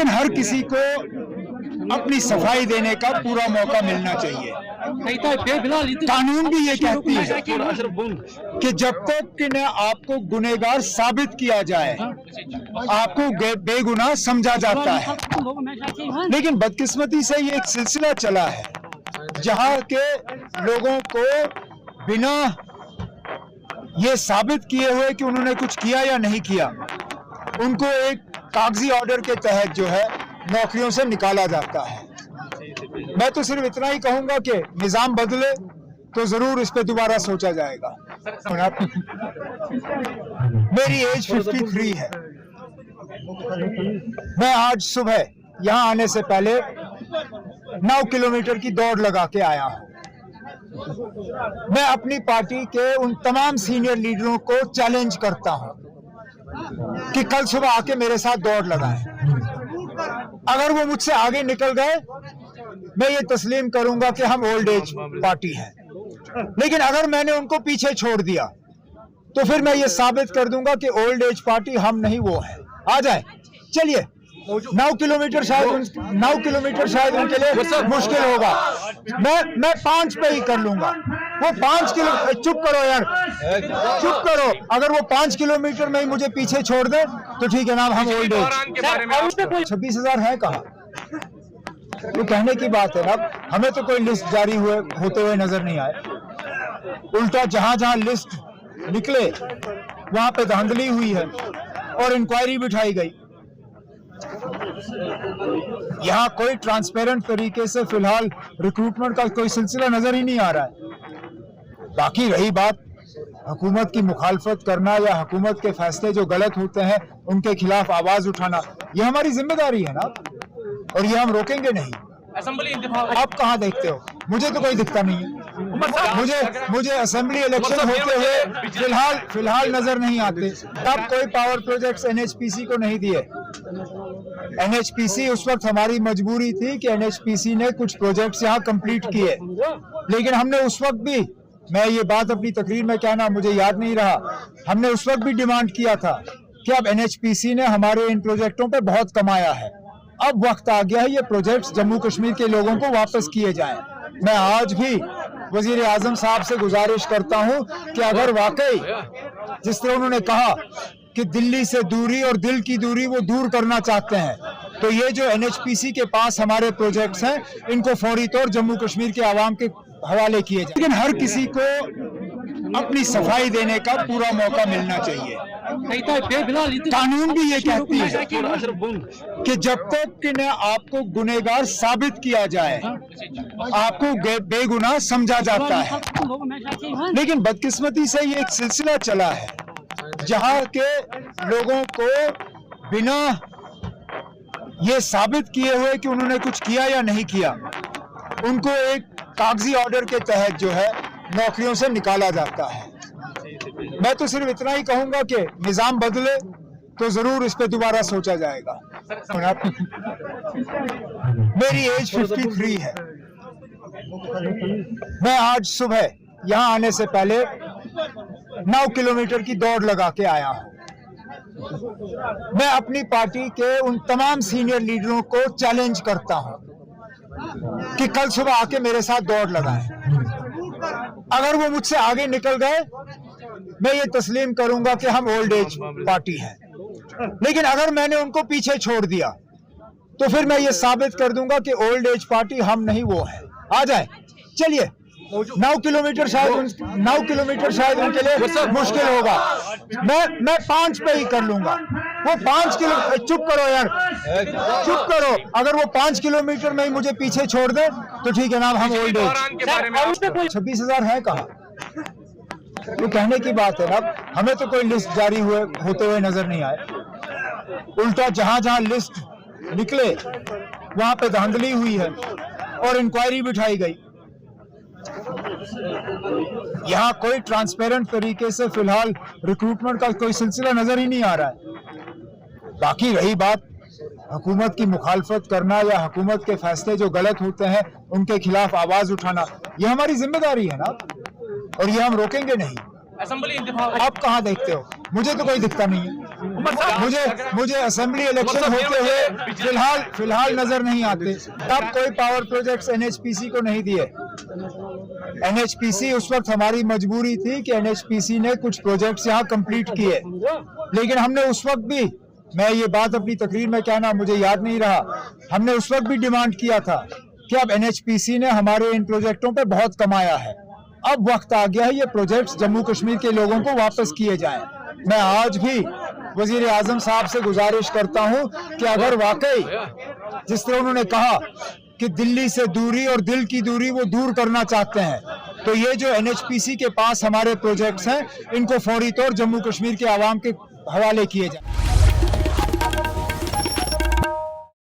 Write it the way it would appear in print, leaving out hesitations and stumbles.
लेकिन हर किसी को अपनी सफाई देने का पूरा मौका मिलना चाहिए। कानून भी ये कहती है कि जब तक कि न आपको गुनहगार साबित किया जाए आपको बेगुनाह समझा जाता है। लेकिन बदकिस्मती से ये एक सिलसिला चला है जहां के लोगों को बिना ये साबित किए हुए कि उन्होंने कुछ किया या नहीं किया, उनको एक कागजी ऑर्डर के तहत जो है नौकरियों से निकाला जाता है। मैं तो सिर्फ इतना ही कहूंगा कि निजाम बदले तो जरूर इस पे दोबारा सोचा जाएगा। मेरी एज 53 है। मैं आज सुबह यहाँ आने से पहले 9 किलोमीटर की दौड़ लगा के आया हूँ। मैं अपनी पार्टी के उन तमाम सीनियर लीडरों को चैलेंज करता हूँ कि कल सुबह आके मेरे साथ दौड़ लगाएं। अगर वो मुझसे आगे निकल गए मैं ये तस्लीम करूंगा कि हम ओल्ड एज पार्टी हैं। लेकिन अगर मैंने उनको पीछे छोड़ दिया तो फिर मैं ये साबित कर दूंगा कि ओल्ड एज पार्टी हम नहीं वो है। आ जाए, चलिए। 9 किलोमीटर शायद उनके लिए मुश्किल होगा। मैं 5 पे ही कर लूंगा। वो 5 किलो, चुप करो यार, चुप करो। अगर वो 5 किलोमीटर में ही मुझे पीछे छोड़ दे तो ठीक है ना, हम ओल्ड एज। 26,000 है कहाँ? वो कहने की बात है ना। हमें तो कोई लिस्ट जारी होते हुए नजर नहीं आए। उल्टा जहां जहां लिस्ट निकले वहां पे धांधली हुई है और इंक्वायरी बिठाई गई। यहाँ कोई ट्रांसपेरेंट तरीके से फिलहाल रिक्रूटमेंट का कोई सिलसिला नजर ही नहीं आ रहा है। बाकी रही बात हुकूमत की मुखालफत करना या हुकूमत के फैसले जो गलत होते हैं उनके खिलाफ आवाज उठाना, ये हमारी जिम्मेदारी है ना, और ये हम रोकेंगे नहीं। आप कहाँ देखते हो? मुझे तो कोई दिखता नहीं है। मुझे असेंबली इलेक्शन होते हुए फिलहाल नजर नहीं आते। तब कोई पावर प्रोजेक्ट्स एनएचपीसी को नहीं दिए। एनएचपीसी उस वक्त हमारी मजबूरी थी कि एनएचपीसी ने कुछ प्रोजेक्ट्स यहाँ कंप्लीट किए, लेकिन हमने उस वक्त भी, मैं ये बात अपनी तकरीर में कहना मुझे याद नहीं रहा, हमने उस वक्त भी डिमांड किया था कि अब एनएचपीसी ने हमारे इन प्रोजेक्टों पे बहुत कमाया है, अब वक्त आ गया है ये प्रोजेक्ट्स जम्मू कश्मीर के लोगों को वापस किए जाएं। मैं आज भी वजीर आजम साहब से गुजारिश करता हूं कि अगर वाकई जिस तरह उन्होंने कहा कि दिल्ली से दूरी और दिल की दूरी वो दूर करना चाहते हैं, तो ये जो एनएचपीसी के पास हमारे प्रोजेक्ट्स हैं इनको फौरी तौर जम्मू कश्मीर के आवाम के हवाले किए जाए। लेकिन हर किसी को अपनी सफाई देने का पूरा मौका मिलना चाहिए। कानून भी ये कहती है कि जब तक कि न आपको गुनहगार साबित किया जाए आपको बेगुनाह समझा जाता है। लेकिन बदकिस्मती से ये एक सिलसिला चला है जहां के लोगों को बिना ये साबित किए हुए कि उन्होंने कुछ किया या नहीं किया, उनको एक कागजी ऑर्डर के तहत जो है नौकरियों से निकाला जाता है। मैं तो सिर्फ इतना ही कहूंगा कि निजाम बदले तो जरूर इस पे दोबारा सोचा जाएगा। मेरी एज 53 है। मैं आज सुबह यहाँ आने से पहले 9 किलोमीटर की दौड़ लगा के आया हूँ। मैं अपनी पार्टी के उन तमाम सीनियर लीडरों को चैलेंज करता हूँ कि कल सुबह आके मेरे साथ दौड़ लगाएं। अगर वो मुझसे आगे निकल गए मैं ये तस्लीम करूंगा कि हम ओल्ड एज पार्टी हैं। लेकिन अगर मैंने उनको पीछे छोड़ दिया तो फिर मैं ये साबित कर दूंगा कि ओल्ड एज पार्टी हम नहीं वो है। आ जाए, चलिए। 9 किलोमीटर शायद उनके लिए मुश्किल होगा। मैं 5 पे ही कर लूंगा। वो 5 किलो, चुप करो यार, चुप करो। अगर वो 5 किलोमीटर में ही मुझे पीछे छोड़ दे तो ठीक है ना, हम ओल्ड एज। 26,000 है कहाँ? वो कहने की बात है ना। हमें तो कोई लिस्ट जारी होते हुए नजर नहीं आए। उल्टा जहां जहां लिस्ट निकले वहां पे धांधली हुई है और इंक्वायरी बिठाई गई। यहाँ कोई ट्रांसपेरेंट तरीके से फिलहाल रिक्रूटमेंट का कोई सिलसिला नजर ही नहीं आ रहा है। बाकी रही बात हुकूमत की मुखालफत करना या हुकूमत के फैसले जो गलत होते हैं उनके खिलाफ आवाज उठाना, ये हमारी जिम्मेदारी है ना, और ये हम रोकेंगे नहीं। आप कहाँ देखते हो? मुझे तो कोई दिखता नहीं है। मुझे असेंबली इलेक्शन होते हुए फिलहाल नजर नहीं आते। तब कोई पावर प्रोजेक्ट्स एनएचपीसी को नहीं दिए। एनएचपीसी उस वक्त हमारी मजबूरी थी कि एनएचपीसी ने कुछ प्रोजेक्ट्स यहाँ कंप्लीट किए, लेकिन हमने उस वक्त भी, मैं ये बात अपनी तकरीर में कहना मुझे याद नहीं रहा, हमने उस वक्त भी डिमांड किया था कि अब एनएचपीसी ने हमारे इन प्रोजेक्टों पे बहुत कमाया है, अब वक्त आ गया है ये प्रोजेक्ट्स जम्मू कश्मीर के लोगों को वापस किए जाएं। मैं आज भी वजीर आजम साहब से गुजारिश करता हूं कि अगर वाकई जिस तरह उन्होंने कहा कि दिल्ली से दूरी और दिल की दूरी वो दूर करना चाहते हैं, तो ये जो एनएचपीसी के पास हमारे प्रोजेक्ट्स हैं इनको फौरी तौर जम्मू कश्मीर के आवाम के हवाले किए जाएं।